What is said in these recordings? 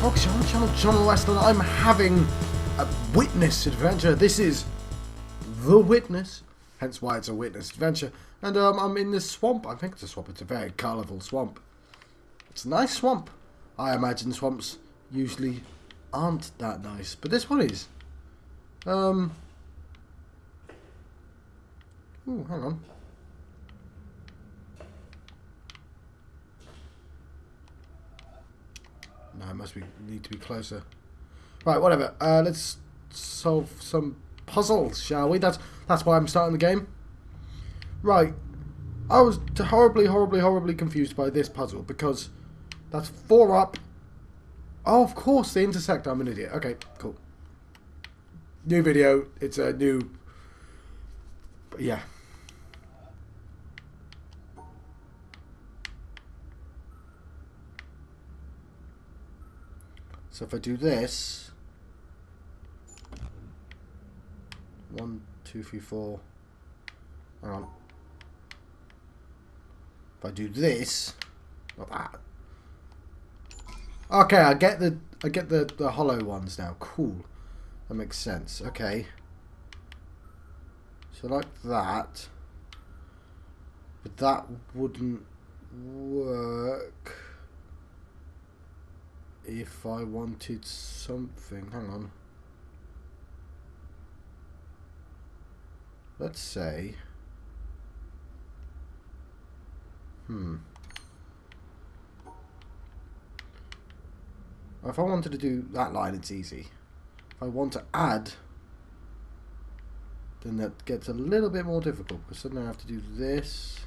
folks, you're on channel John West and I'm having a witness adventure. This is the witness, hence why it's a witness adventure. And I'm in this swamp. I think it's a swamp. It's a very colourful swamp. It's a nice swamp. I imagine swamps usually aren't that nice, but this one is. Ooh, hang on. No, it must be need to be closer. Right, whatever. Let's solve some puzzles, shall we? That's why I'm starting the game. Right. I was horribly confused by this puzzle because that's 4 up. Oh, of course, they intersect. I'm an idiot. Okay, cool. New video. It's a new... Yeah. So if I do this... 1, 2, 3, 4... Hang on. If I do this... Not that. Okay, I get the hollow ones now. Cool. That makes sense. Okay. So like that. But that wouldn't work if I wanted something. Hang on. Let's say... If I wanted to do that line, it's easy. If I want to add, then that gets a little bit more difficult, because suddenly I have to do this.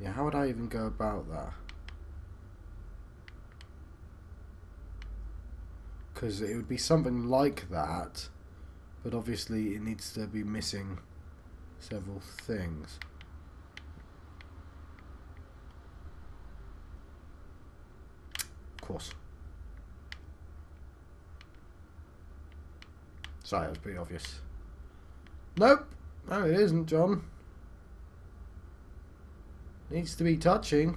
Yeah, how would I even go about that? Because it would be something like that, but obviously it needs to be missing several things. Of course. Sorry, that was pretty obvious. Nope. No, it isn't, John. Needs to be touching.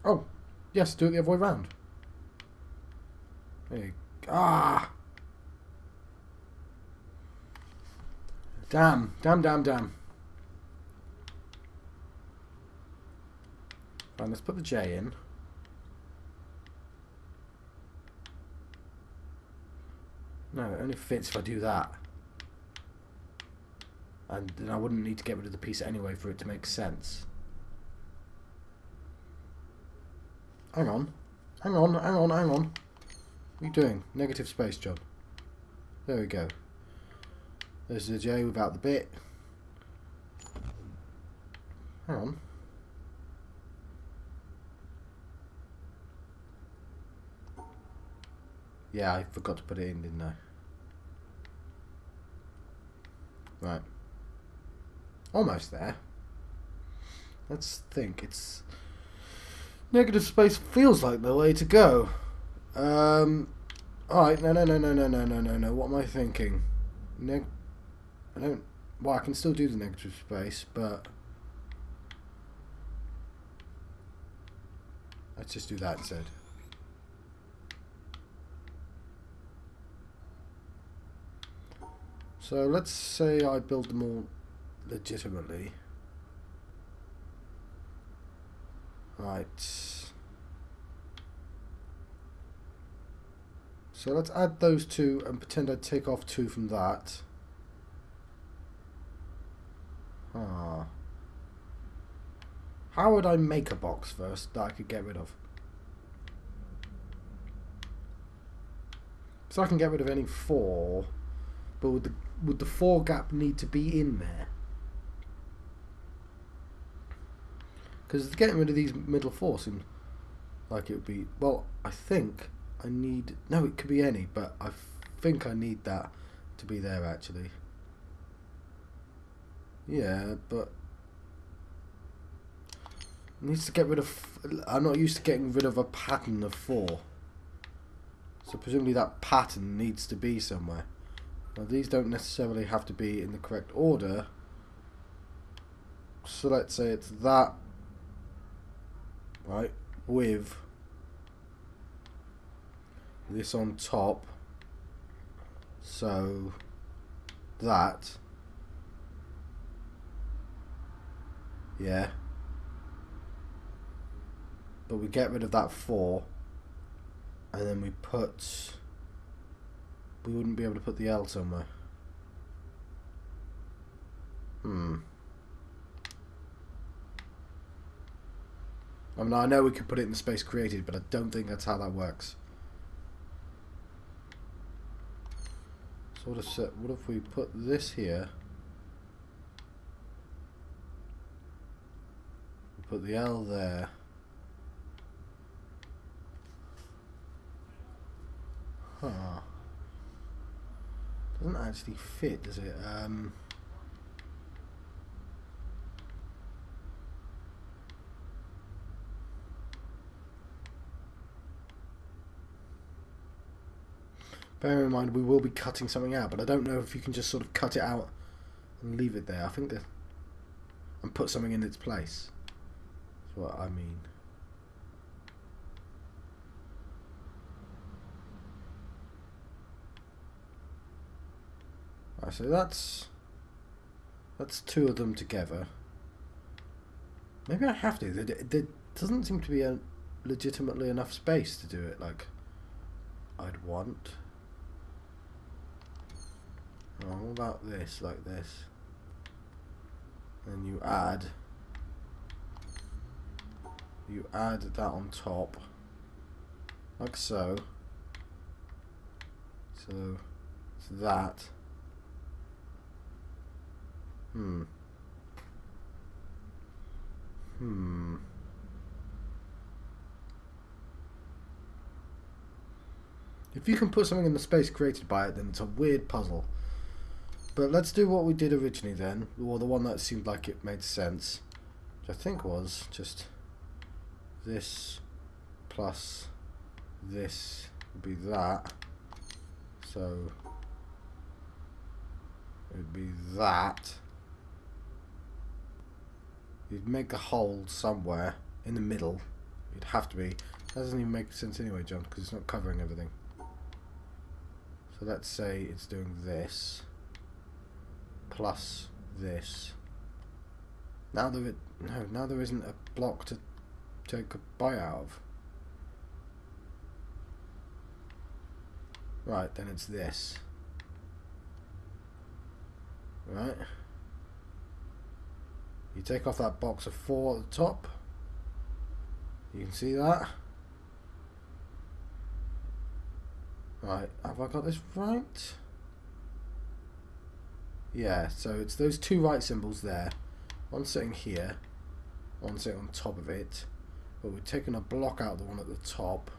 Oh, yes, do it the other way round. There you go. Ah! Damn. Fine, let's put the J in. No, it only fits if I do that. And then I wouldn't need to get rid of the piece anyway for it to make sense. Hang on. Hang on. What are you doing? Negative space, John. There we go. There's the J without the bit. Hang on. Yeah, I forgot to put it in, didn't I? Right. Almost there. Let's think. It's... Negative space feels like the way to go. Alright, no. What am I thinking? I don't... Well, I can still do the negative space, but... Let's just do that instead. So let's say I build them all legitimately. Right. So let's add those 2 and pretend I take off 2 from that. How would I make a box first that I could get rid of? So I can get rid of any 4, but would the 4 gap need to be in there? Because getting rid of these middle 4 seems like it would be... Well, I think I need... No, it could be any, but I think I need that to be there actually. Yeah, but... It needs to get rid of... I'm not used to getting rid of a pattern of 4. So So presumably that pattern needs to be somewhere. Now these don't necessarily have to be in the correct order. So let's say it's that, right, with this on top. So that, yeah. But we get rid of that 4, and then we wouldn't be able to put the L somewhere. I mean, I know we could put it in the space created, but I don't think that's how that works. So what if we put this here? We put the L there. Huh. Doesn't actually fit, does it? Bear in mind we will be cutting something out, but I don't know if you can just sort of cut it out and leave it there. I think that, and put something in its place. That's what I mean. Right, so that's 2 of them together. Maybe I have to. There doesn't seem to be a legitimately enough space to do it like I'd want. Oh, what about this, like this? Then you add that on top, like so. So it's that. If you can put something in the space created by it, then it's a weird puzzle. But let's do what we did originally then, or the one that seemed like it made sense, which I think was just this plus this would be that. So it would be that. You'd make a hole somewhere in the middle. You'd have to be. That doesn't even make sense anyway, John, because it's not covering everything. So let's say it's doing this plus this. Now there isn't a block to take a bite out of. Right, then it's this. Right. You take off that box of 4 at the top. You can see that. Right, have I got this right? Yeah, so it's those 2 right symbols there. One sitting here, one sitting on top of it. But we're taking a block out of the one at the top.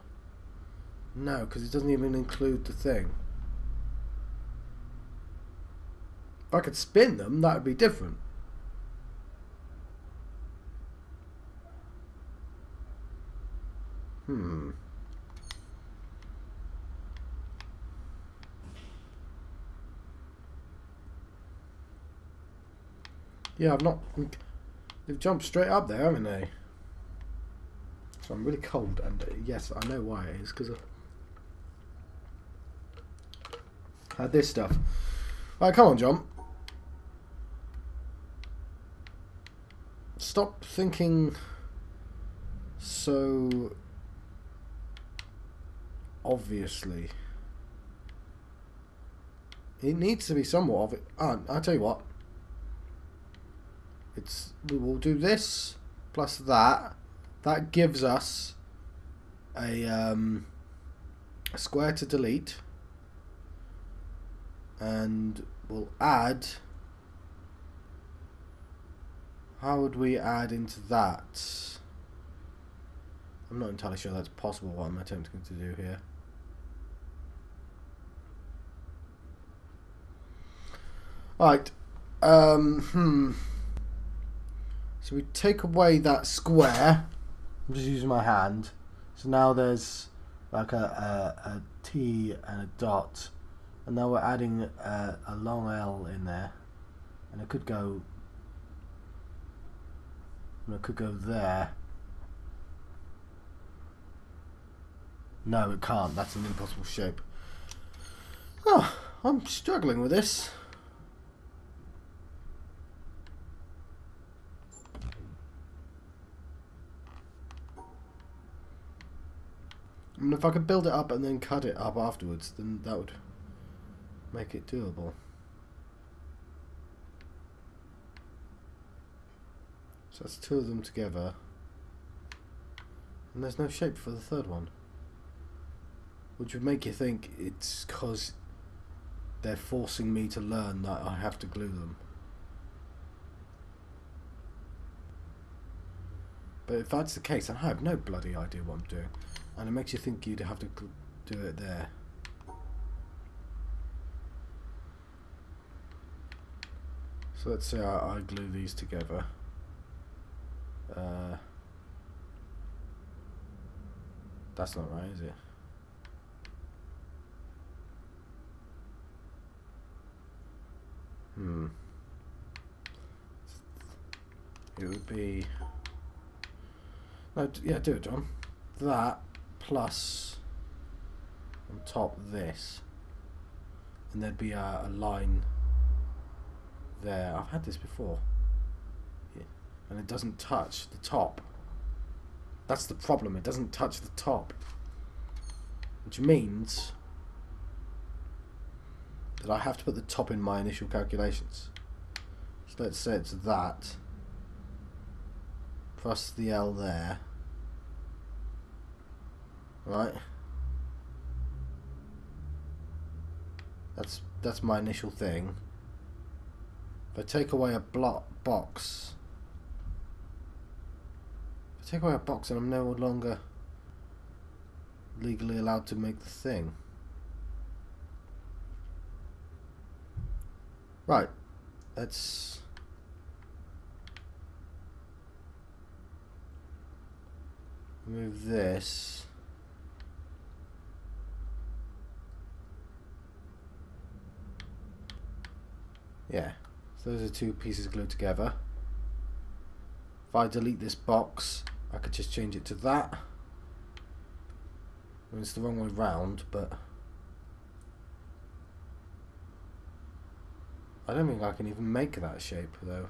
No, because it doesn't even include the thing. If I could spin them, that would be different. Yeah, I've not. They've jumped straight up there, haven't they? So I'm really cold, and yes, I know why it is, because I had this stuff. Right, come on, John. Stop thinking so obviously. It needs to be somewhat of it. I'll tell you what. We will do this plus that. That gives us a square to delete, and we'll add. How would we add into that? I'm not entirely sure that's possible. What I'm attempting to do here. Alright. So we take away that square. I'm just using my hand. So now there's like a T and a dot, and now we're adding a long L in there, and it could go. It could go there. No, it can't. That's an impossible shape. Oh, I'm struggling with this. I mean, if I could build it up and then cut it up afterwards, then that would make it doable. So that's two of them together. And there's no shape for the third one. Which would make you think it's because they're forcing me to learn that I have to glue them. But if that's the case, then I have no bloody idea what I'm doing. And it makes you think you'd have to do it there. So let's say I glue these together. That's not right, is it? It would be... No, yeah, do it, John. That plus on top this, and there'd be a line there. I've had this before, yeah. And it doesn't touch the top. That's the problem. It doesn't touch the top, which means that I have to put the top in my initial calculations. So let's say it's that plus the L there. Right, that's my initial thing. If I take away a box, and I'm no longer legally allowed to make the thing. Right, let's move this. Yeah, so those are two pieces glued together. If I delete this box, I could just change it to that. I mean, it's the wrong way round, but I don't think I can even make that shape though.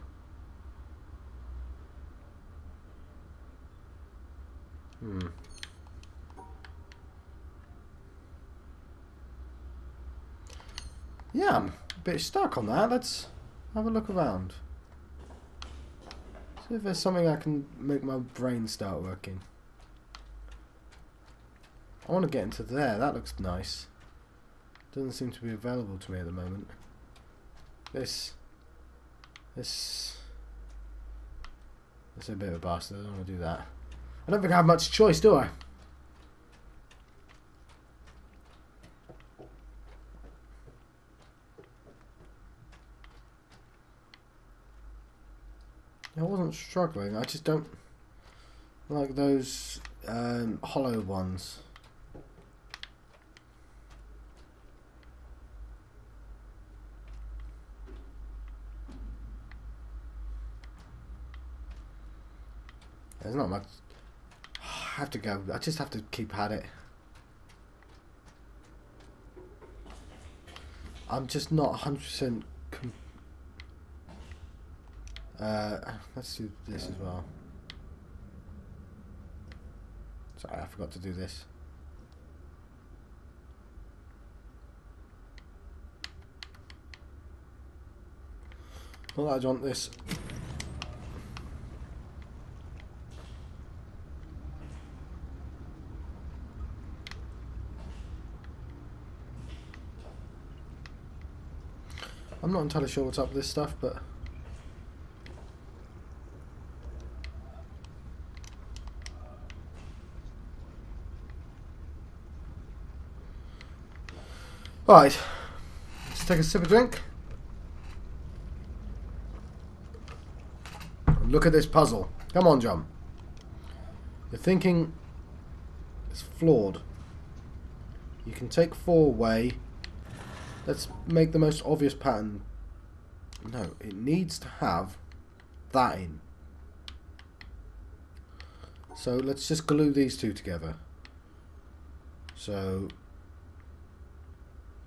Yeah, I'm a bit stuck on that. Let's have a look around. See if there's something I can make my brain start working. I want to get into there. That looks nice. Doesn't seem to be available to me at the moment. This is a bit of a bastard. I don't want to do that. I don't think I have much choice, do I? I wasn't struggling, I just don't like those hollow ones. There's not much. I have to go. I just have to keep at it. I'm just not 100%. Let's do this as well. Sorry, I forgot to do this. Well, I want this. I'm not entirely sure what's up with this stuff, but right, let's take a sip of drink. Look at this puzzle. Come on, John. Your thinking is flawed. You can take 4-way. Let's make the most obvious pattern. No, it needs to have that in. So let's just glue these two together. So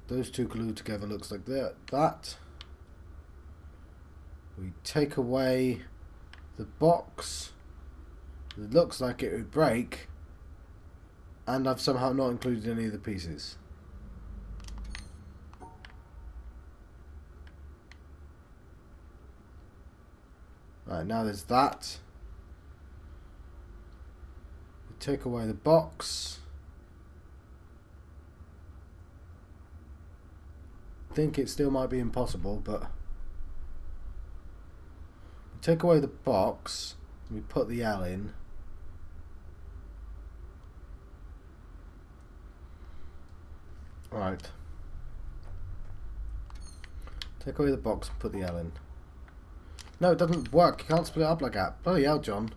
those two glued together looks like that. We take away the box. It looks like it would break, and I've somehow not included any of the pieces. Right, now there's that. We take away the box. I think it still might be impossible, but we take away the box. We put the L in. Right. Take away the box and put the L in. No, it doesn't work. You can't split it up like that. Bloody hell, John.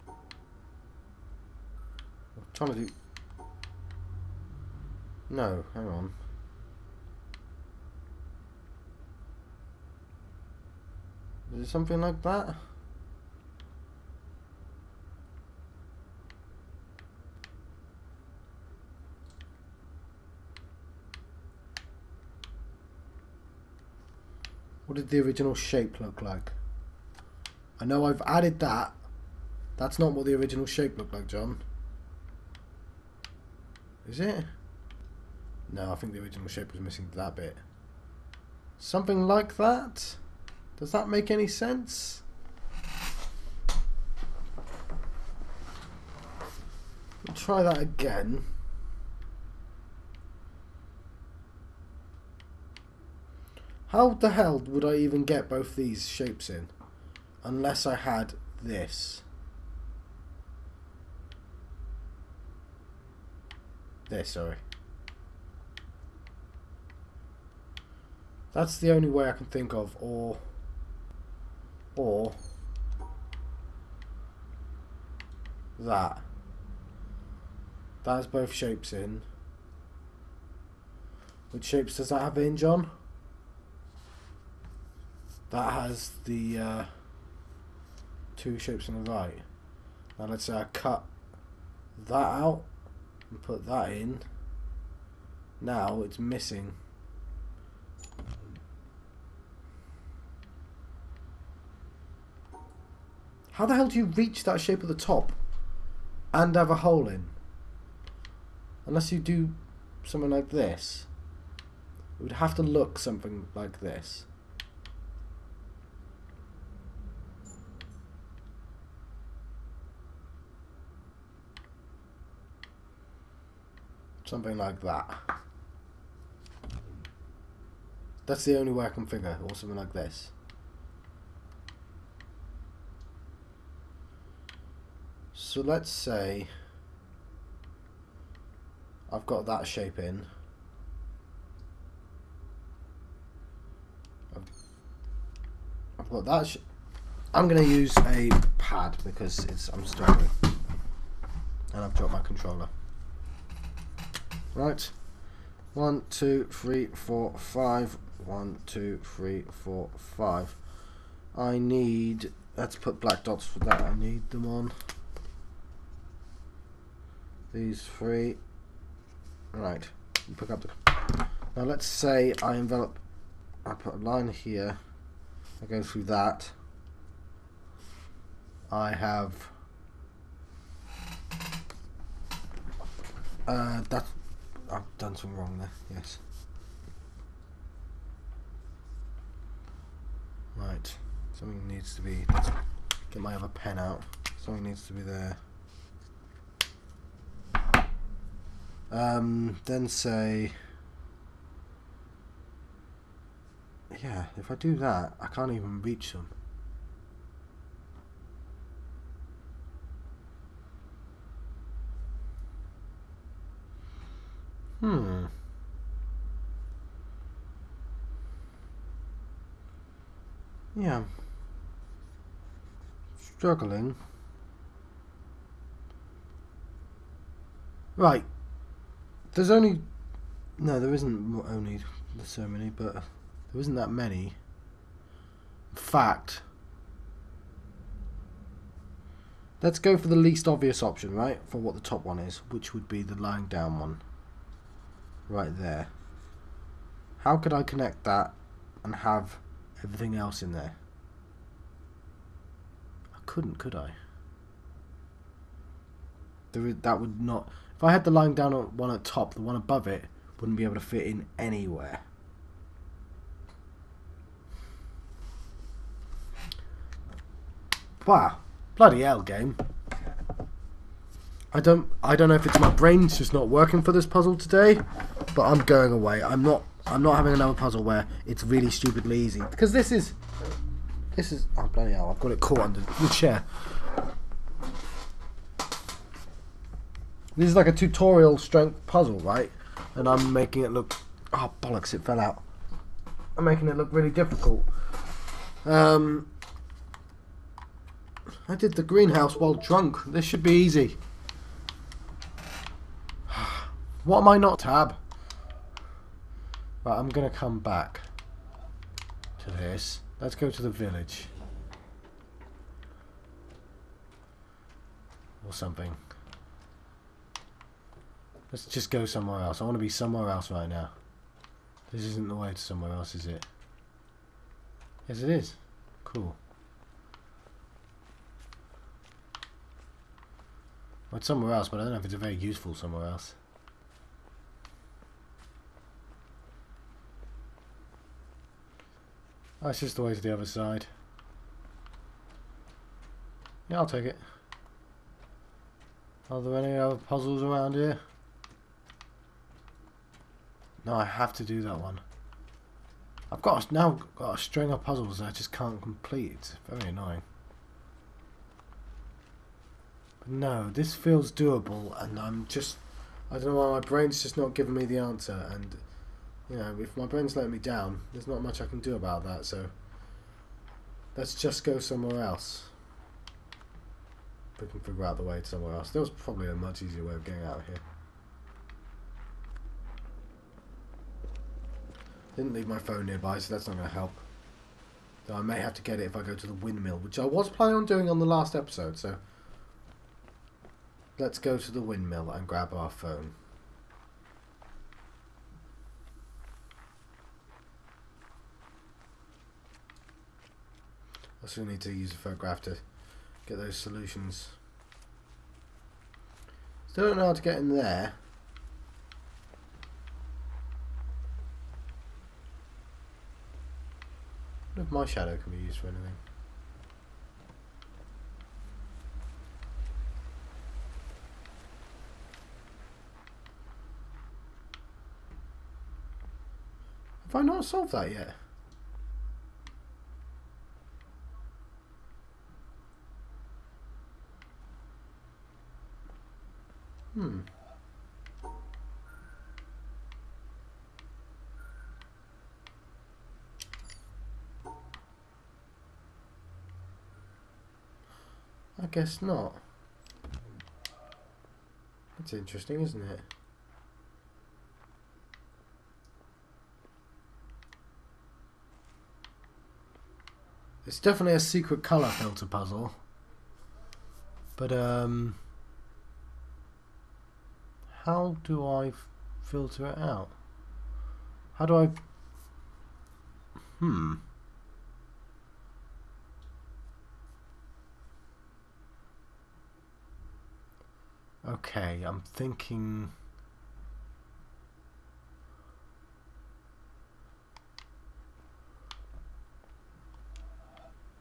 I'm trying to do... No, hang on. Is it something like that? What did the original shape look like? I know I've added that. That's not what the original shape looked like, John. Is it? No, I think the original shape was missing that bit. Something like that? Does that make any sense? We'll try that again. How the hell would I even get both these shapes in? Unless I had this. This, sorry. That's the only way I can think of, or that. That has both shapes in. Which shapes does that have in, John? That has the two shapes on the right. Now let's say I cut that out and put that in. Now it's missing. How the hell do you reach that shape at the top and have a hole in? Unless you do something like this. It would have to look something like this. Something like that. That's the only way I can figure, or something like this. So let's say I've got that shape in. I've got that. I'm going to use a pad because I'm struggling, and I've dropped my controller. Right. 1, 2, 3, 4, 5. 1, 2, 3, 4, 5. I need. Let's put black dots for that. I need them on. These 3. Right. Pick up the. Now let's say I envelop. I put a line here. I go through that. I have. That's. I've done something wrong there. Yes. Right. Something needs to be. Let's get my other pen out. Something needs to be there. Then say, yeah, if I do that, I can't even reach them. Yeah. Struggling. Right. There's only... No, there isn't only so many, but there isn't that many. In fact, let's go for the least obvious option, right? For what the top one is, which would be the lying down one. Right there. How could I connect that and have everything else in there? I couldn't, could I? That would not... If I had the lying down one at top, the one above it wouldn't be able to fit in anywhere. Wow. Bloody hell, game. I don't know if it's my brain's just not working for this puzzle today, but I'm going away. I'm not having another puzzle where it's really stupidly easy, because this is oh bloody hell, I've got it caught under the chair. This is like a tutorial strength puzzle, right? And I'm making it look... Oh, bollocks, it fell out. I'm making it look really difficult. I did the greenhouse while drunk. This should be easy. What am I not, Tab? Right, I'm going to come back to this. Let's go to the village. Or something. Let's just go somewhere else. I want to be somewhere else right now. This isn't the way to somewhere else, is it? Yes, it is. Cool. Well, it's somewhere else, but I don't know if it's a very useful somewhere else. Oh, it's just the way to the other side. Yeah, I'll take it. Are there any other puzzles around here? No, I have to do that one. I've now got a string of puzzles that I just can't complete. It's very annoying. But no, this feels doable, and I don't know why my brain's just not giving me the answer. And you know, if my brain's letting me down, there's not much I can do about that. So let's just go somewhere else. We can figure out the way to somewhere else. There was probably a much easier way of getting out of here. Didn't leave my phone nearby, so that's not going to help. Though I may have to get it if I go to the Windmill, which I was planning on doing on the last episode, so let's go to the Windmill and grab our phone. I still need to use a photograph to get those solutions. Still don't know how to get in there. I wonder if my shadow can be used for anything. Have I not solved that yet? I guess not. That's interesting, isn't it? It's definitely a secret colour filter puzzle. But, how do I filter it out? How do I... Okay, I'm thinking...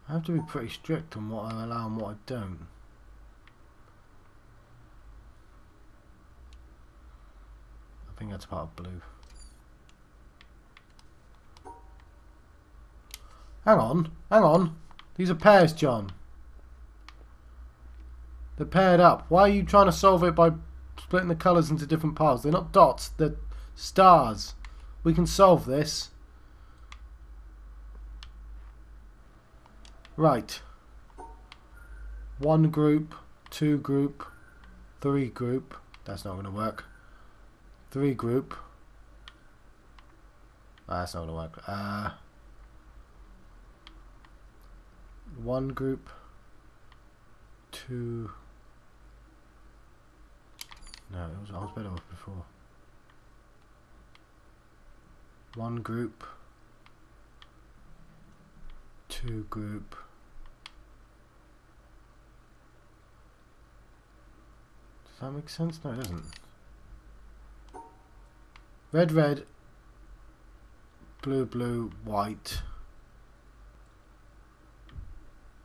I have to be pretty strict on what I allow and what I don't. I think that's part of blue. Hang on. These are pairs, John. They're paired up. Why are you trying to solve it by splitting the colours into different piles? They're not dots, they're stars. We can solve this. Right. 1 group, 2 group, 3 group, That's not going to work. 3 group. That's not going to work. 1 group. 2. No, I was better off before. 1 group. 2 group. Does that make sense? No, it doesn't. Red, red. Blue, blue, white.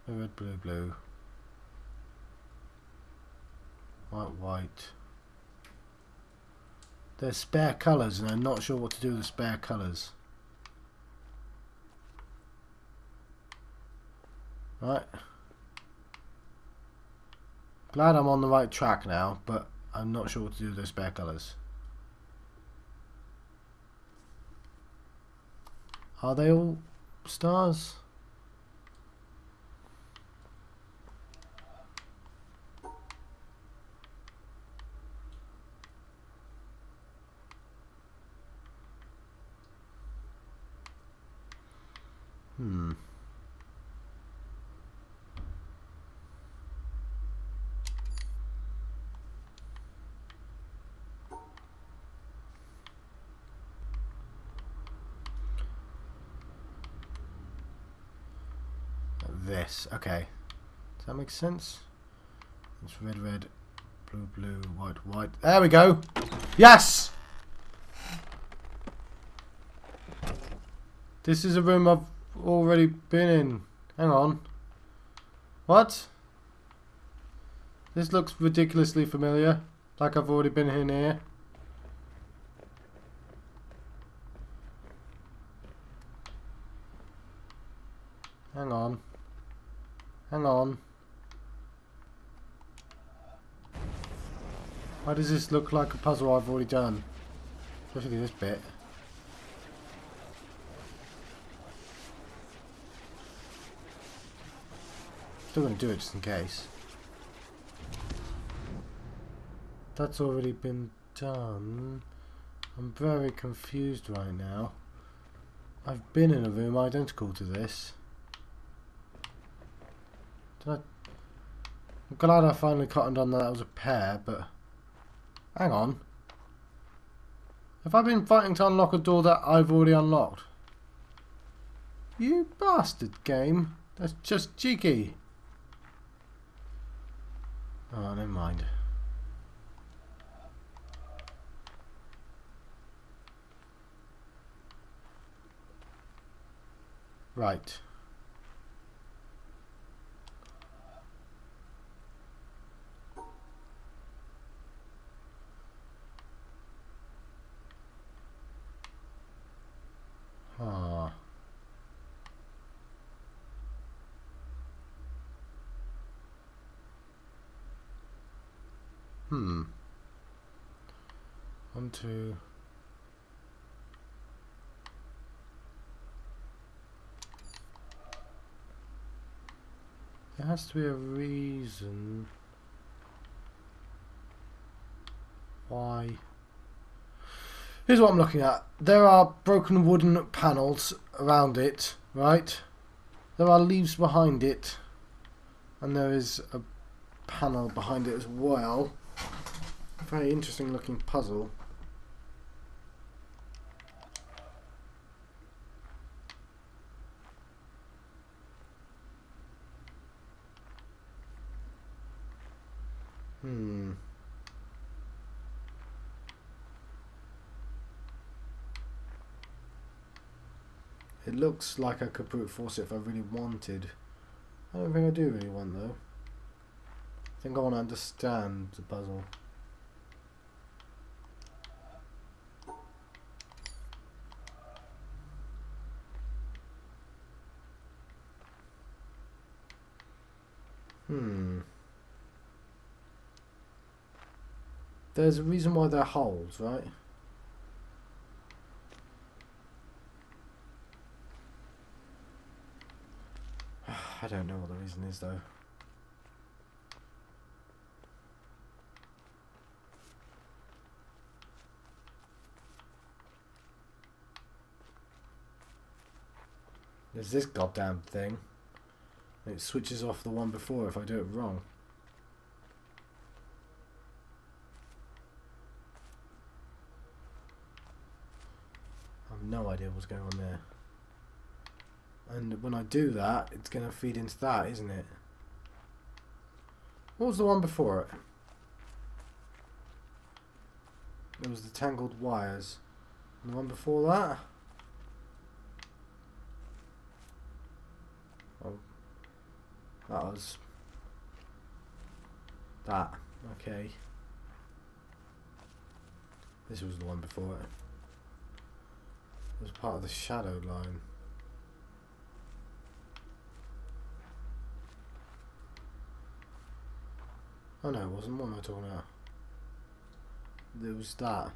Red, blue, blue. White, white. They're spare colours and I'm not sure what to do with the spare colours. Right. Glad I'm on the right track now, but I'm not sure what to do with those spare colours. Are they all stars? This, okay. Does that make sense? It's red, red, blue, blue, white, white. There we go! Yes! This is a room I've already been in. Hang on. What? This looks ridiculously familiar. Like I've already been in here. Hang on. Hang on. Why does this look like a puzzle I've already done? Especially this bit. Still going to do it just in case. That's already been done. I'm very confused right now. I've been in a room identical to this. I'm glad I finally cottoned on that was a pair, but hang on. Have I been fighting to unlock a door that I've already unlocked? You bastard game. That's just cheeky. Oh, never mind. Right. Ah. Hmm. 1, 2. There has to be a reason why. Here's what I'm looking at. There are broken wooden panels around it, right? There are leaves behind it, and there is a panel behind it as well. Very interesting looking puzzle. It looks like I could brute force it if I really wanted. I don't think I do really want though. I think I want to understand the puzzle. There's a reason why they're holes, right? I don't know what the reason is though. There's this goddamn thing. It switches off the one before if I do it wrong. I have no idea what's going on there. And when I do that, it's going to feed into that, isn't it? What was the one before it? It was the tangled wires. And the one before that? Oh, that was that. Okay. This was the one before it. It was part of the shadow line. Oh no, it wasn't. What am I talking about? There was that.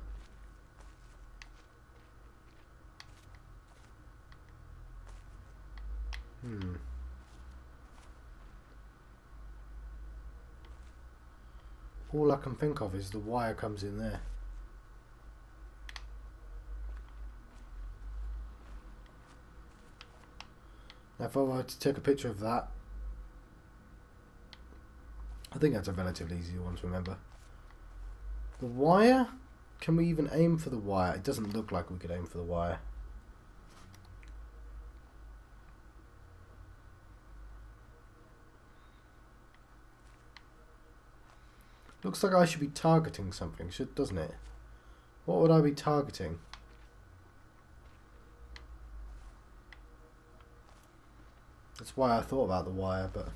All I can think of is the wire comes in there. Now if I were to take a picture of that, I think that's a relatively easy one to remember. The wire? Can we even aim for the wire? It doesn't look like we could aim for the wire. Looks like I should be targeting something, doesn't it? What would I be targeting? That's why I thought about the wire, but...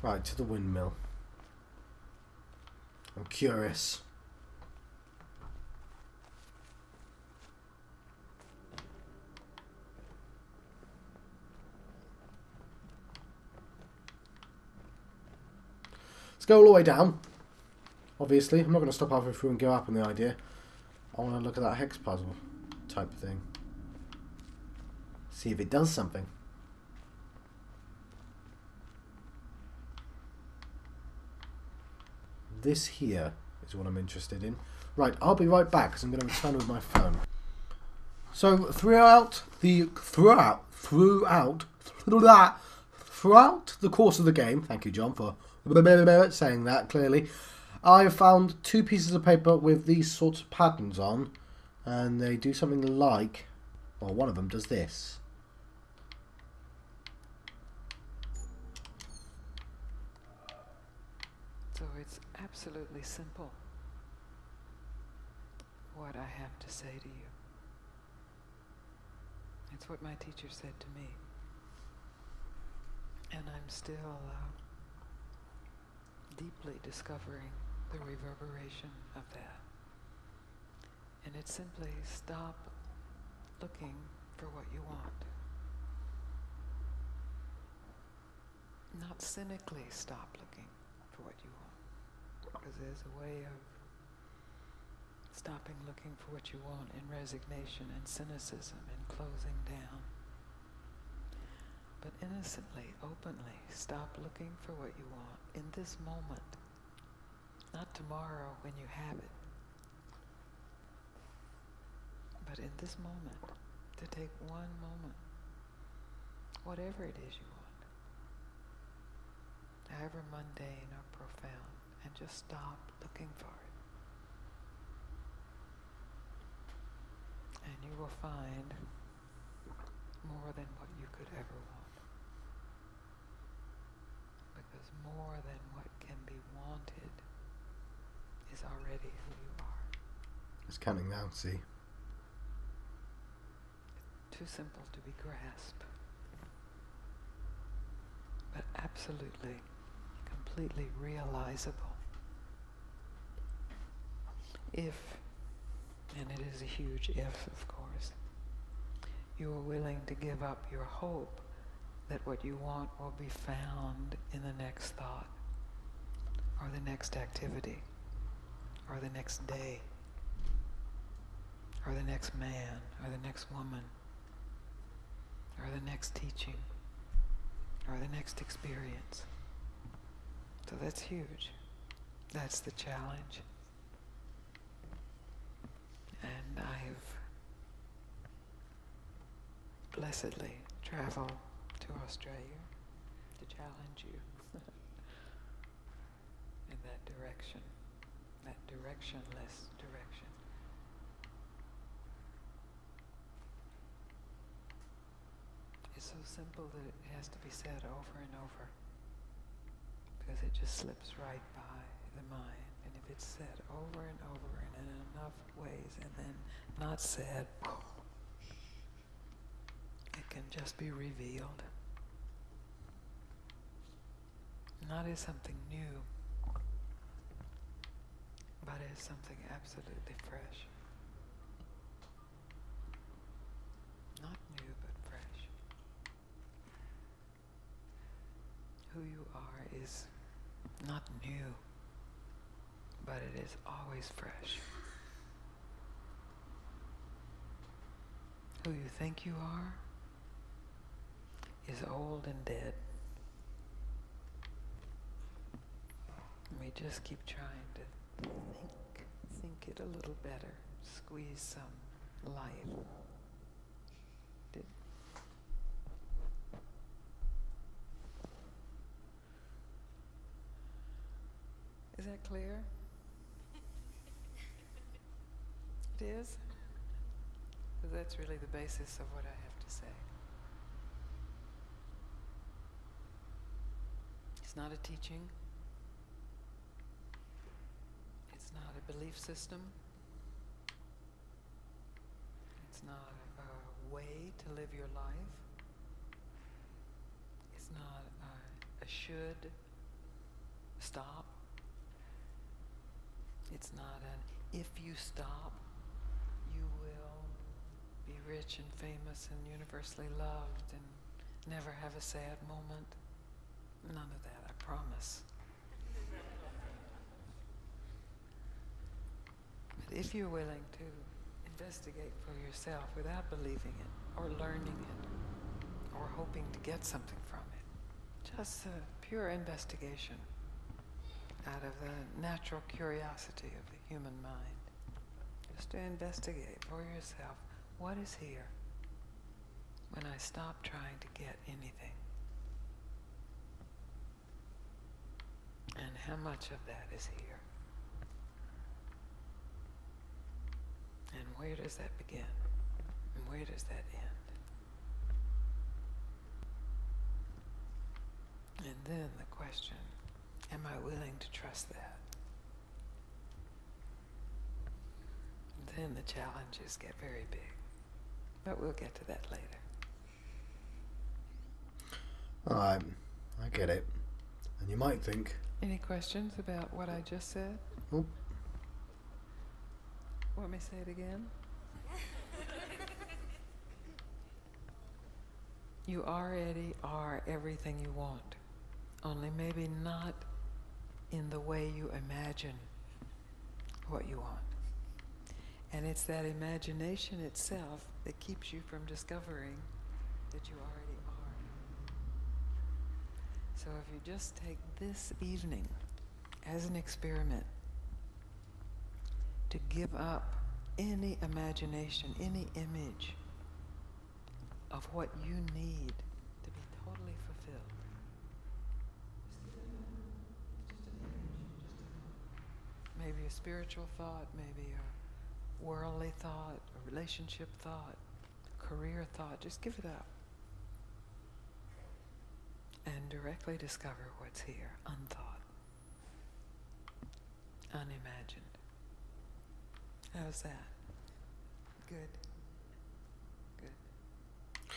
Right, to the windmill. I'm curious. Let's go all the way down. Obviously, I'm not going to stop halfway through and give up on the idea. I want to look at that hex puzzle type thing. See if it does something. This here is what I'm interested in. Right, I'll be right back because I'm going to return with my phone. So throughout the course of the game, thank you John for saying that clearly, I found two pieces of paper with these sorts of patterns on, and they do something like, well, one of them does this. So it's absolutely simple what I have to say to you. It's what my teacher said to me. And I'm still deeply discovering the reverberation of that. And it's simply stop looking for what you want. Not cynically stop looking for what you want. Because there's a way of stopping looking for what you want in resignation and cynicism and closing down. But innocently, openly, stop looking for what you want in this moment. Not tomorrow when you have it. But in this moment, to take one moment, whatever it is you want, however mundane or profound, and just stop looking for it. And you will find more than what you could ever want. Because more than what can be wanted is already who you are. It's counting down, see? Too simple to be grasped. But absolutely, completely realizable. If, and it is a huge if, of course, you are willing to give up your hope that what you want will be found in the next thought, or the next activity, or the next day, or the next man, or the next woman, or the next teaching, or the next experience. So that's huge. That's the challenge. And I've blessedly traveled to Australia to challenge you in that direction, that directionless direction. It's so simple that it has to be said over and over, because it just slips right by the mind. And if it's said over and over and in enough ways and then not said, it can just be revealed. Not as something new, but as something absolutely fresh. Not new, but fresh. Who you are is not new, but it is always fresh. Who you think you are is old and dead. We just keep trying to think it a little better, squeeze some life. Is that clear? It is? Because that's really the basis of what I have to say. It's not a teaching. It's not a belief system. It's not a way to live your life. It's not a should stop. It's not an if you stop, you will be rich and famous and universally loved and never have a sad moment. None of that, I promise. But if you're willing to investigate for yourself without believing it or learning it or hoping to get something from it, just a pure investigation out of the natural curiosity of the human mind, just to investigate for yourself what is here when I stop trying to get anything. And how much of that is here? And where does that begin? And where does that end? And then the question, am I willing to trust that? And then the challenges get very big. But we'll get to that later. I get it. And you might think... Any questions about what I just said? Oh. Want me to say it again? You already are everything you want, only maybe not in the way you imagine what you want. And it's that imagination itself that keeps you from discovering that you already are. So if you just take this evening as an experiment to give up any imagination, any image of what you need to be totally fulfilled. Maybe a spiritual thought, maybe a worldly thought, a relationship thought, a career thought. Just give it up. And directly discover what's here, unthought, unimagined. How's that? Good. Good.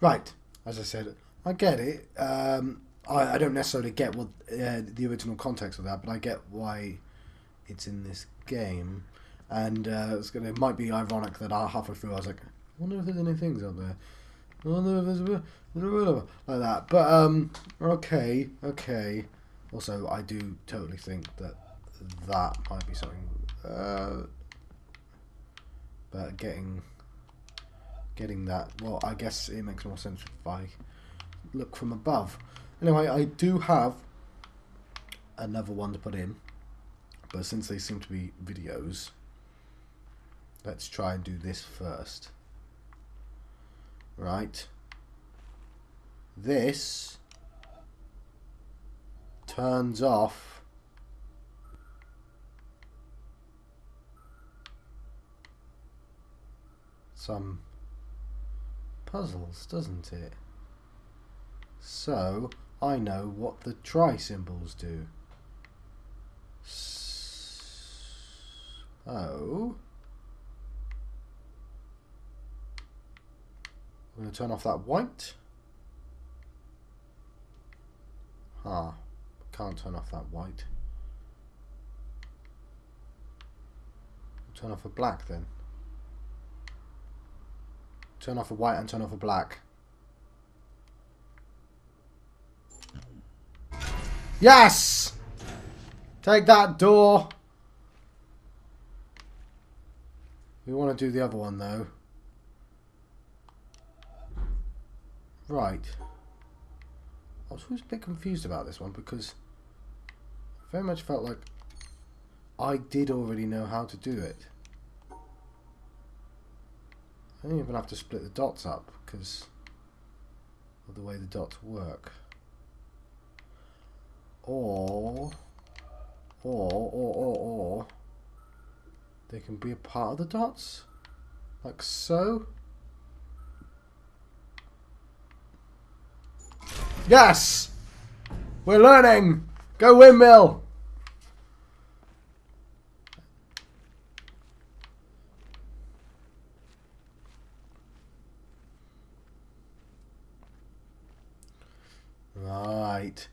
Right. As I said, I get it. I don't necessarily get what the original context of that, but I get why it's in this game. And it might be ironic that halfway through I was like, I wonder if there's any things up there. Like that. But okay. Also, I do totally think that might be something. But getting that. Well, I guess it makes more sense if I look from above. Anyway, I do have another one to put in, but since they seem to be videos, let's try and do this first. Right. This turns off some puzzles, doesn't it? So I know what the try symbols do. So I'm going to turn off that white. Can't turn off that white. Turn off the black then. Turn off the white and turn off the black. Yes! Take that, door. We want to do the other one though. Right. I was always a bit confused about this one because I very much felt like I did already know how to do it. I don't even have to split the dots up because of the way the dots work. Or they can be a part of the dots, like so. Yes! We're learning! Go Windmill! Right.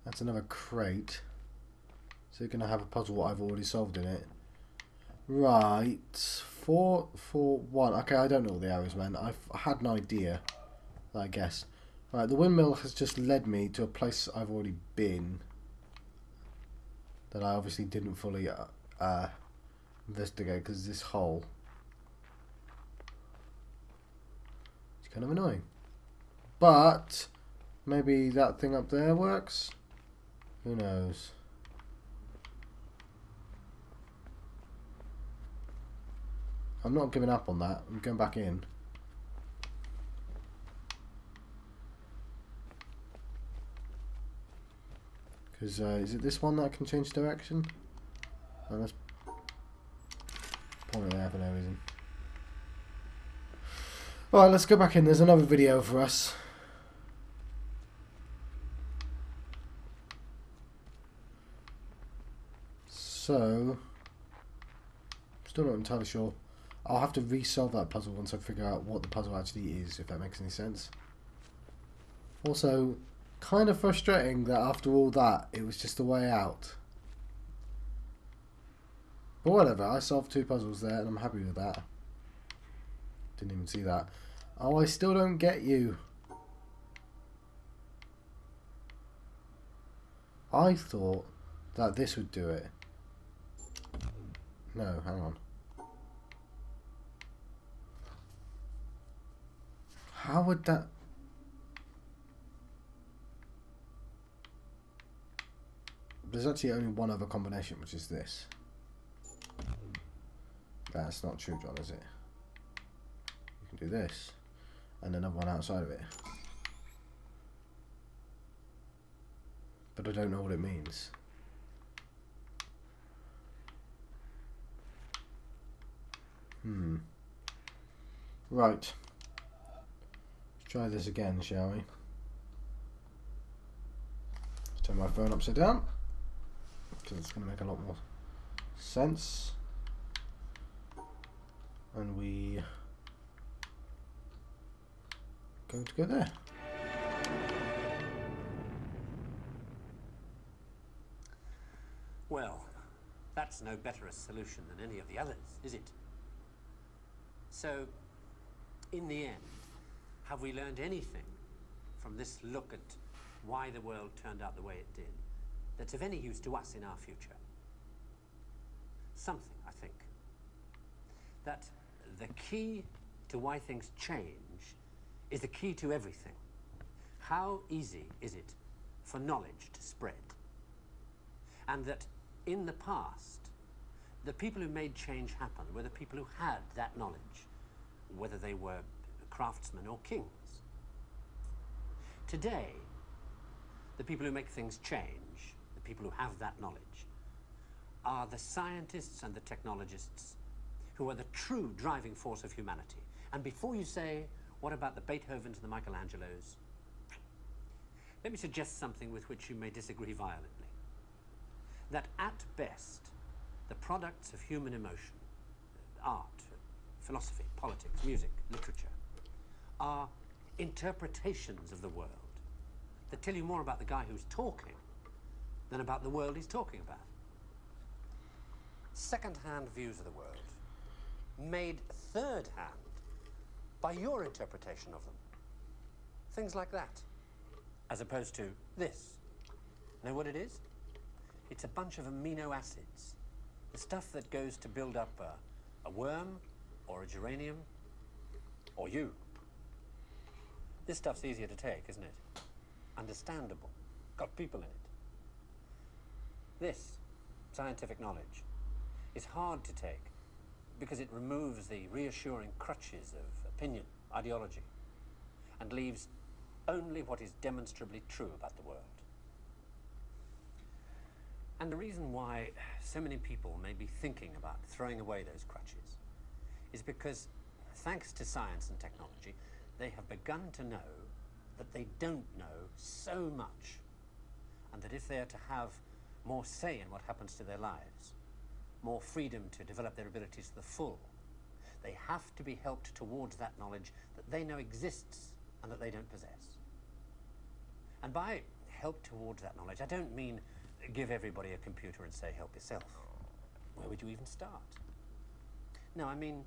That's another crate. So you're going to have a puzzle I've already solved in it. Right. 4, 4, 1. Okay, I don't know what the arrows meant. I had an idea, I guess. Right, the windmill has just led me to a place I've already been. That I obviously didn't fully investigate because this hole. It's kind of annoying. But maybe that thing up there works? Who knows? I'm not giving up on that. I'm going back in. Because is it this one that can change direction? Oh, that's point it there for no reason. Alright, let's go back in. There's another video for us. So, still not entirely sure. I'll have to resolve that puzzle once I figure out what the puzzle actually is, if that makes any sense. Also, kind of frustrating that after all that, it was just a way out. But whatever, I solved 2 puzzles there and I'm happy with that. Didn't even see that. Oh, I still don't get you. I thought that this would do it. No, hang on. How would that... There's actually only one other combination, which is this. That's not true, John, is it? You can do this. And another one outside of it. But I don't know what it means. Right. Let's try this again, shall we? Let's turn my phone upside down. Because it's going to make a lot more sense. And we going to go there. Well, that's no better a solution than any of the others, is it? So, in the end, have we learned anything from this look at why the world turned out the way it did that's of any use to us in our future? Something, I think. That the key to why things change is the key to everything. How easy is it for knowledge to spread? And that in the past, the people who made change happen were the people who had that knowledge, whether they were craftsmen or kings. Today, the people who make things change, the people who have that knowledge, are the scientists and the technologists who are the true driving force of humanity. And before you say, what about the Beethovens and the Michelangelos? Let me suggest something with which you may disagree violently. That at best, the products of human emotion, art, philosophy, politics, music, literature, are interpretations of the world that tell you more about the guy who's talking than about the world he's talking about. Second-hand views of the world, made third-hand by your interpretation of them. Things like that, as opposed to this. Know what it is? It's a bunch of amino acids, the stuff that goes to build up a worm, or a geranium, or you. This stuff's easier to take, isn't it? Understandable. Got people in it. This scientific knowledge is hard to take because it removes the reassuring crutches of opinion, ideology, and leaves only what is demonstrably true about the world. And the reason why so many people may be thinking about throwing away those crutches is because, thanks to science and technology, they have begun to know that they don't know so much, and that if they are to have more say in what happens to their lives, more freedom to develop their abilities to the full, they have to be helped towards that knowledge that they know exists and that they don't possess. And by help towards that knowledge, I don't mean give everybody a computer and say help yourself. Where would you even start? No, I mean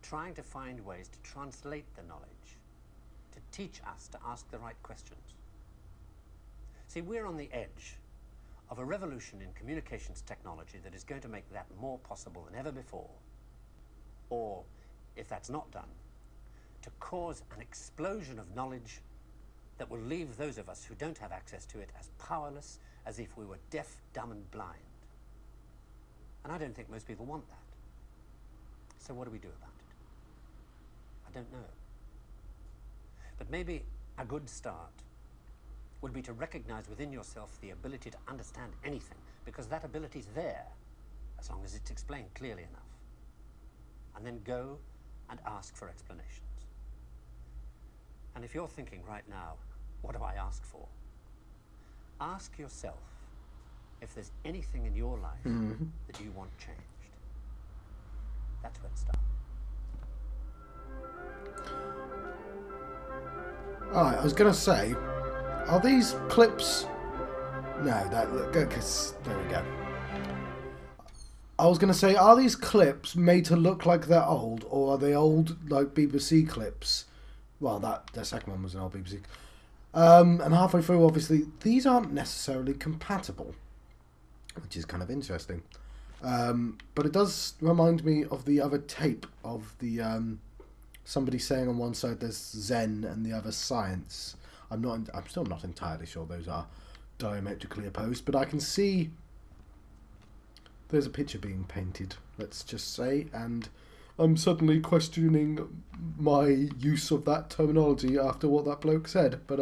trying to find ways to translate the knowledge, to teach us to ask the right questions. See, we're on the edge of a revolution in communications technology that is going to make that more possible than ever before. Or, if that's not done, to cause an explosion of knowledge that will leave those of us who don't have access to it as powerless as if we were deaf, dumb, and blind. And I don't think most people want that. So what do we do about it? I don't know. But maybe a good start would be to recognize within yourself the ability to understand anything, because that ability is there, as long as it's explained clearly enough. And then go and ask for explanations. And if you're thinking right now, what do I ask for? Ask yourself if there's anything in your life that you want changed. That's where to start. Alright, I was going to say, are these clips... No, because there we go. I was going to say, are these clips made to look like they're old, or are they old, like, BBC clips? Well, the second one was an old BBC. And halfway through, obviously, these aren't necessarily compatible, which is kind of interesting. But it does remind me of the other tape of the somebody saying on one side there's Zen and the other science. I'm still not entirely sure those are diametrically opposed, but I can see there's a picture being painted, let's just say, and I'm suddenly questioning my use of that terminology after what that bloke said. But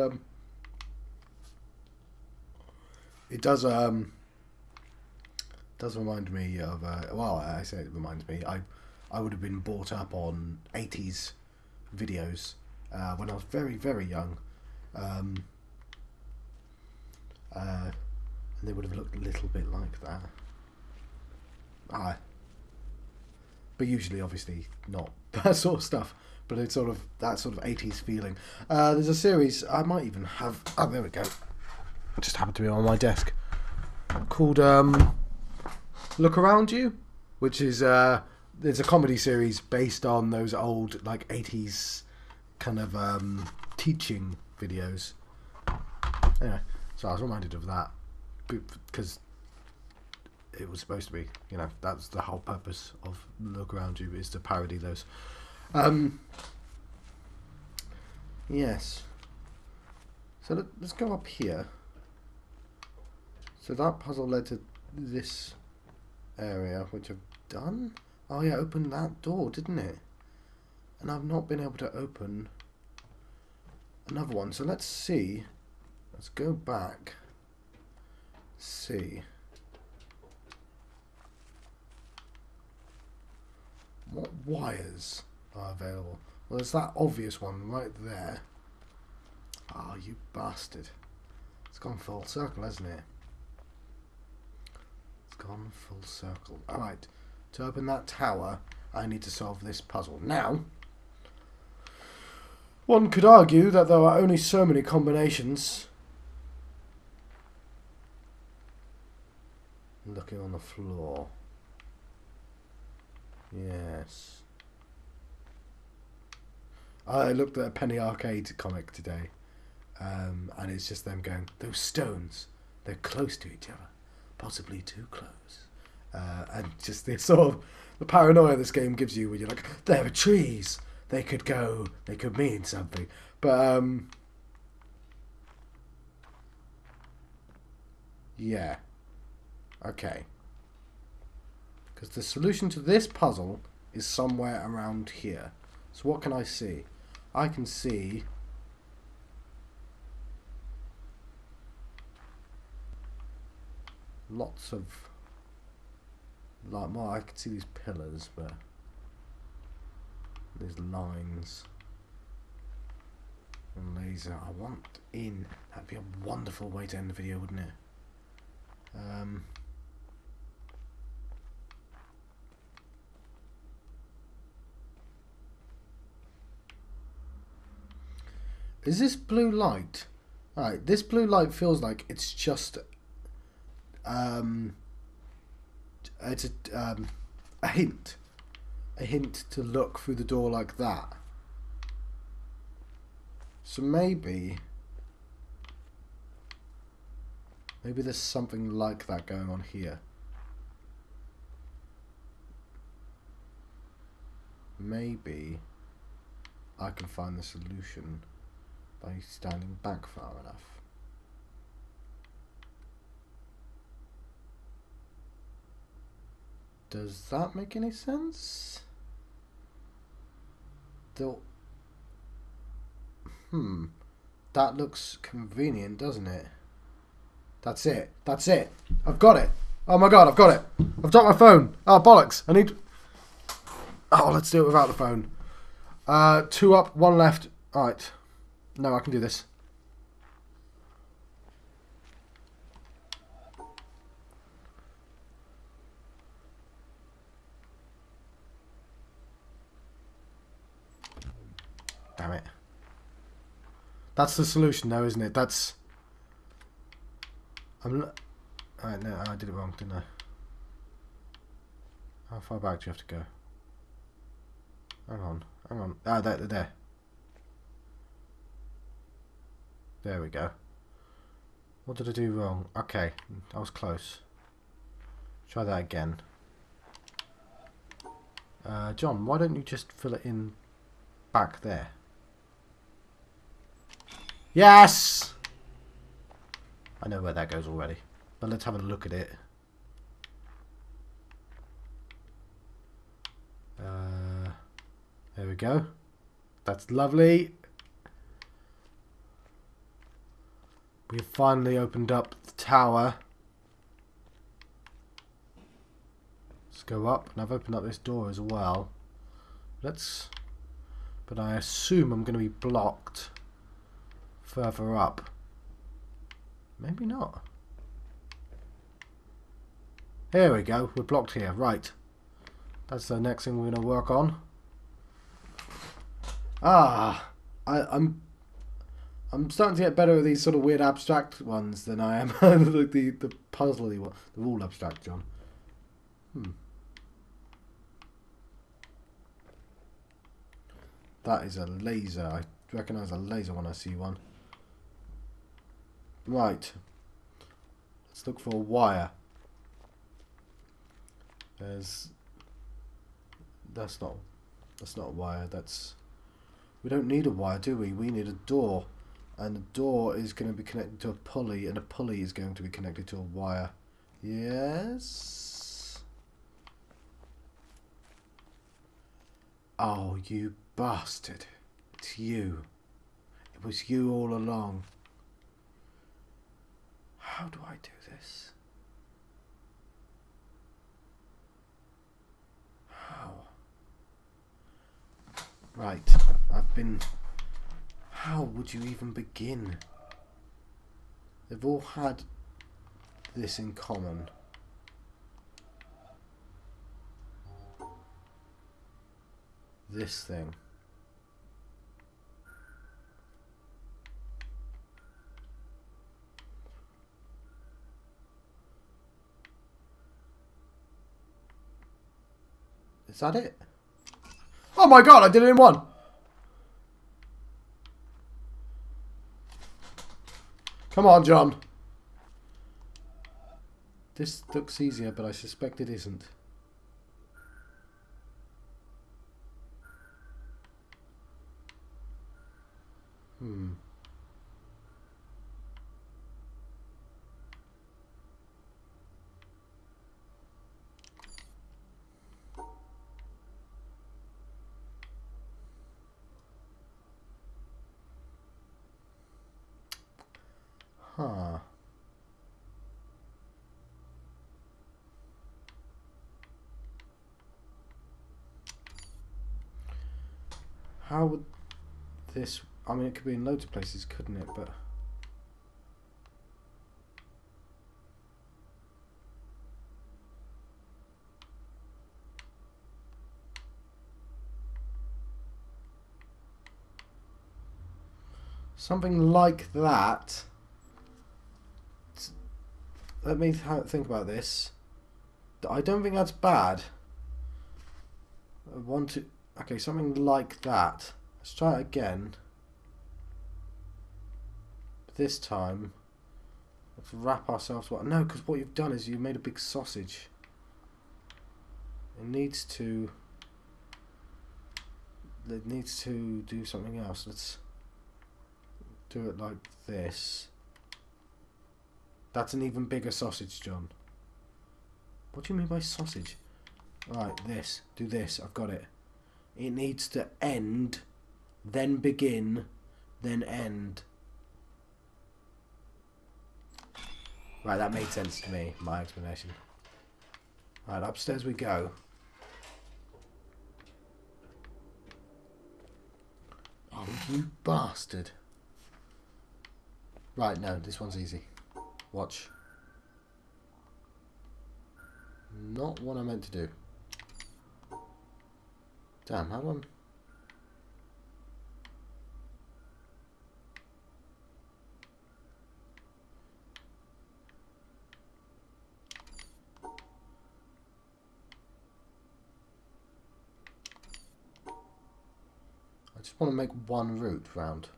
it does remind me of well, I say it reminds me. I would have been brought up on 80s videos when I was very, very young, and they would have looked a little bit like that. But usually, obviously, not that sort of stuff. But it's sort of that sort of 80s feeling. There's a series I might even have. Oh, there we go. It just happened to be on my desk. Called Look Around You, which is there's a comedy series based on those old like 80s kind of teaching videos. Anyway, so I was reminded of that because it was supposed to be, you know, that's the whole purpose of Look Around You, is to parody those. Yes. So let's go up here. So that puzzle led to this area, which I've done. Oh yeah, opened that door, didn't it? And I've not been able to open another one. So let's see. Let's go back. See. What wires are available? Well, there's that obvious one right there. Oh, you bastard. It's gone full circle, hasn't it? It's gone full circle. Alright, to open that tower, I need to solve this puzzle. Now, one could argue that there are only so many combinations. Looking on the floor. Yes. I looked at a Penny Arcade comic today, and it's just them going, those stones, they're close to each other, possibly too close. And just this sort of the paranoia this game gives you when you're like, there are trees, they could mean something. But yeah. Okay. Because the solution to this puzzle is somewhere around here. So what can I see? I can see lots of, like, well, I can see these pillars, but these lines and laser. I want in. That'd be a wonderful way to end the video, wouldn't it? Is this blue light? Alright, this blue light feels like it's just it's a hint. A hint to look through the door like that. So maybe there's something like that going on here. Maybe I can find the solution by standing back far enough. Does that make any sense? That looks convenient, doesn't it? That's it. That's it. I've got it. Oh my god, I've got it. I've dropped my phone. Oh, bollocks. I need... Oh, let's do it without the phone. 2 up, 1 left. Alright. No, I can do this. Damn it. That's the solution though, isn't it? That's... Alright, no, I did it wrong, didn't I? How far back do you have to go? Hang on. Ah, there. There we go. What did I do wrong? Okay, I was close. Try that again. John, why don't you just fill it in back there? Yes! I know where that goes already. But let's have a look at it. There we go. That's lovely. We've finally opened up the tower. Let's go up, and I've opened up this door as well. But I assume I'm going to be blocked further up. Maybe not. Here we go. We're blocked here. Right. That's the next thing we're going to work on. Ah, I'm starting to get better at these sort of weird abstract ones than I am like the puzzly one. They're all abstract, John. That is a laser. I recognise a laser when I see one. Right. Let's look for a wire. That's not a wire. We don't need a wire, do we? We need a door. And the door is going to be connected to a pulley, and a pulley is going to be connected to a wire. Yes. Oh, you bastard. It's you. It was you all along. How do I do this? How? Right. How would you even begin? They've all had this in common. This thing. Is that it? Oh my god, I did it in one! Come on, John. This looks easier, but I suspect it isn't. Huh. How would this... I mean, it could be in loads of places, couldn't it? But... something like that. Let me think about this. I don't think that's bad. I want to... Okay, something like that. Let's try it again. This time, let's wrap ourselves... No, because what you've done is you made a big sausage. It needs to do something else. Let's do it like this. That's an even bigger sausage, John. What do you mean by sausage? Right, this. Do this. I've got it. It needs to end, then begin, then end. Right, that made sense to me, my explanation. Right, upstairs we go. Oh, you bastard. Right, no, this one's easy. Watch. Not what I meant to do. Damn, how do I... I just want to make one route round.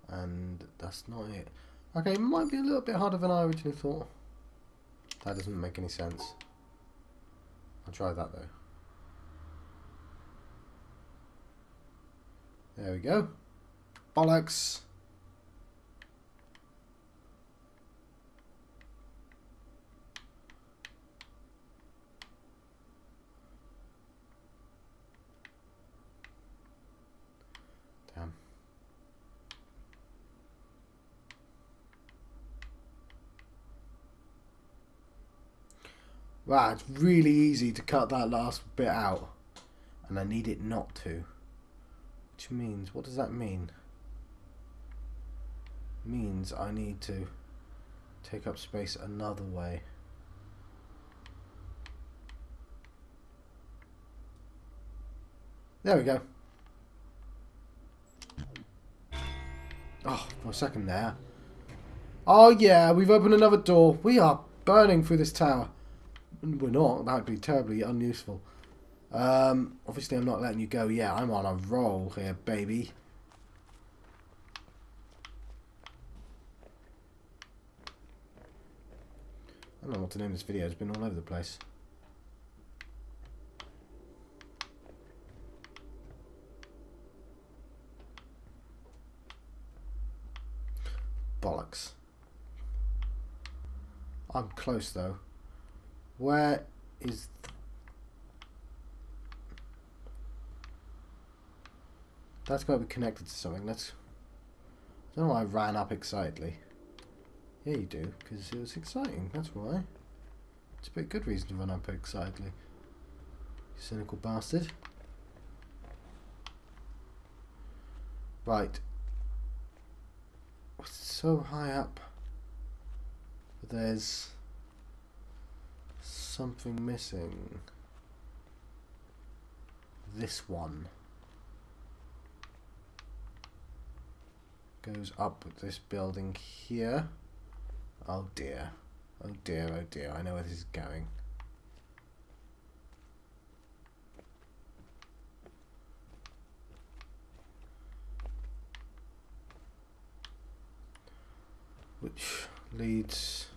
And that's not it. Okay, it might be a little bit harder than I originally thought. That doesn't make any sense. I'll try that though. There we go. Bollocks. Damn. Wow, it's really easy to cut that last bit out. And I need it not to. Which means, what does that mean? Means I need to take up space another way. There we go. Oh, for a second there. Oh yeah, we've opened another door. We are burning through this tower. We're not, that would be terribly unuseful. Obviously I'm not letting you go yet. I'm on a roll here, baby. I don't know what to name this video. It's been all over the place. Bollocks. I'm close though. Where is... That's got to be connected to something. Let's... I don't know why I ran up excitedly. Yeah, you do, because it was exciting. That's why. It's a pretty good reason to run up excitedly. You cynical bastard. Right. It's so high up. But there's something missing. This one goes up with this building here. Oh dear. Oh dear, oh dear. I know where this is going. Which leads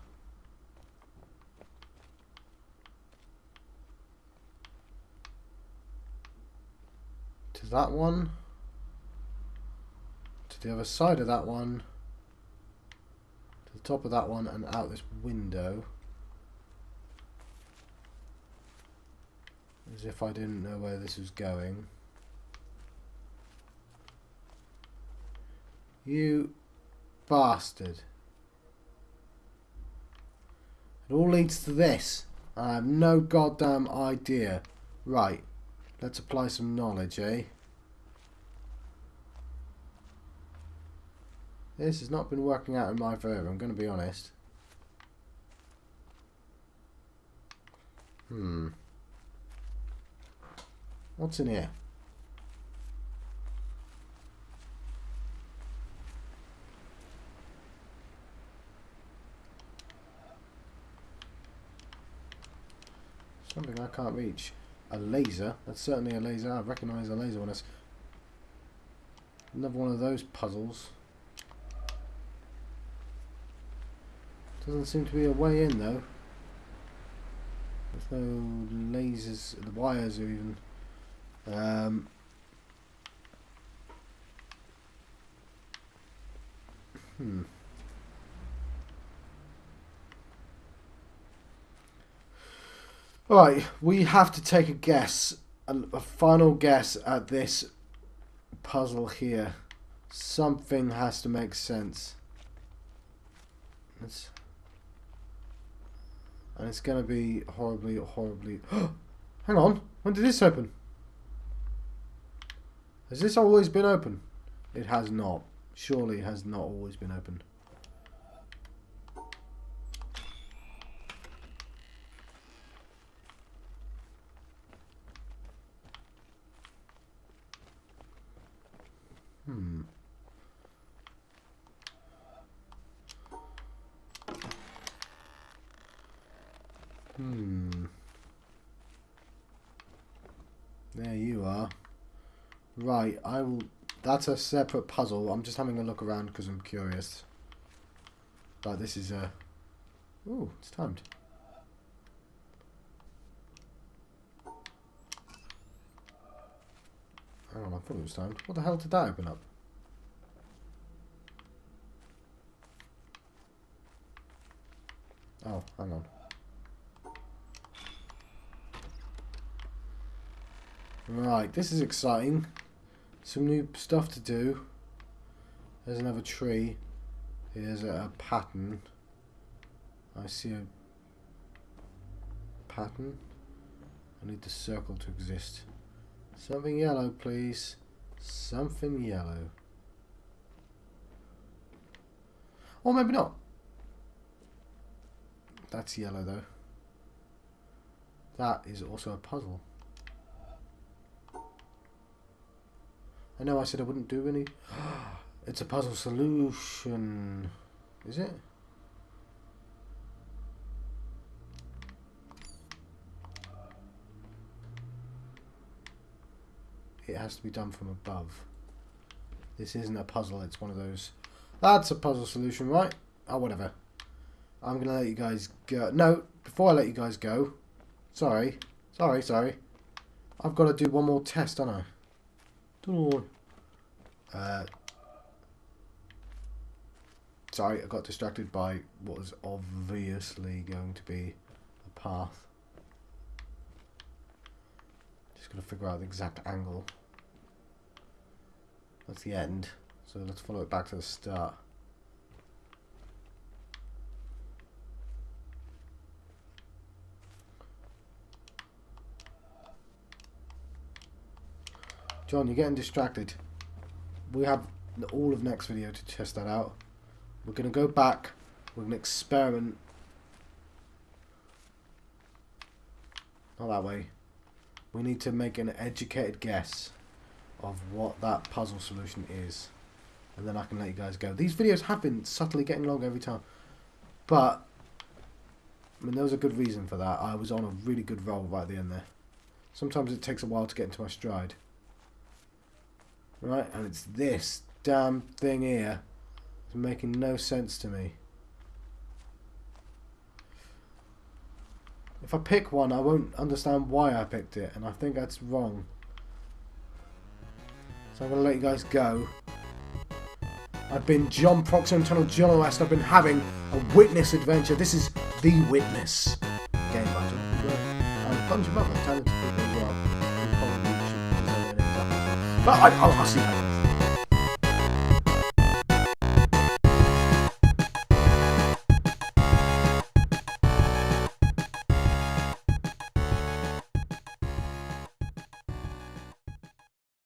to that one, to the other side of that one, to the top of that one, and out this window. As if I didn't know where this was going. You bastard. It all leads to this. I have no goddamn idea. Right. Let's apply some knowledge, eh? This has not been working out in my favour, I'm going to be honest. What's in here? Something I can't reach. A laser? That's certainly a laser. I recognise a laser when it's... Another one of those puzzles. Doesn't seem to be a way in though. There's no lasers. The wires are even... Right, we have to take a guess, a final guess at this puzzle here. Something has to make sense. And it's going to be horribly, horribly... Hang on, when did this open? Has this always been open? It has not. Surely it has not always been open. There you are. Right, I will... That's a separate puzzle. I'm just having a look around because I'm curious. Right, this is a... Ooh, it's timed. Hang on, I thought it was timed. What the hell did that open up? Oh, hang on. Right, this is exciting. Some new stuff to do. There's another tree. Here's a pattern. I see a pattern. I need the circle to exist. Something yellow, please. Something yellow. Or maybe not. That's yellow though. That is also a puzzle. I know I said I wouldn't do any. It's a puzzle solution. Is it? it has to be done from above. This isn't a puzzle, it's one of those. That's a puzzle solution, right? Oh, whatever. I'm going to let you guys go. No, before I let you guys go. Sorry. I've got to do one more test, don't I? Sorry, I got distracted by what was obviously going to be a path. Just got to figure out the exact angle. That's the end. So let's follow it back to the start. John, you're getting distracted. We have all of next video to test that out. We're going to go back. We're going to experiment. Not that way. We need to make an educated guess of what that puzzle solution is. And then I can let you guys go. These videos have been subtly getting longer every time. But, I mean, there was a good reason for that. I was on a really good roll right at the end there. Sometimes it takes a while to get into my stride. Right, and it's this damn thing here. It's making no sense to me. If I pick one, I won't understand why I picked it, and I think that's wrong. So I'm going to let you guys go. I've been John Proxima, Tunnel John West. I've been having a witness adventure. This is The Witness game battle. And a bunch of other talented people as well. But I'll see you later.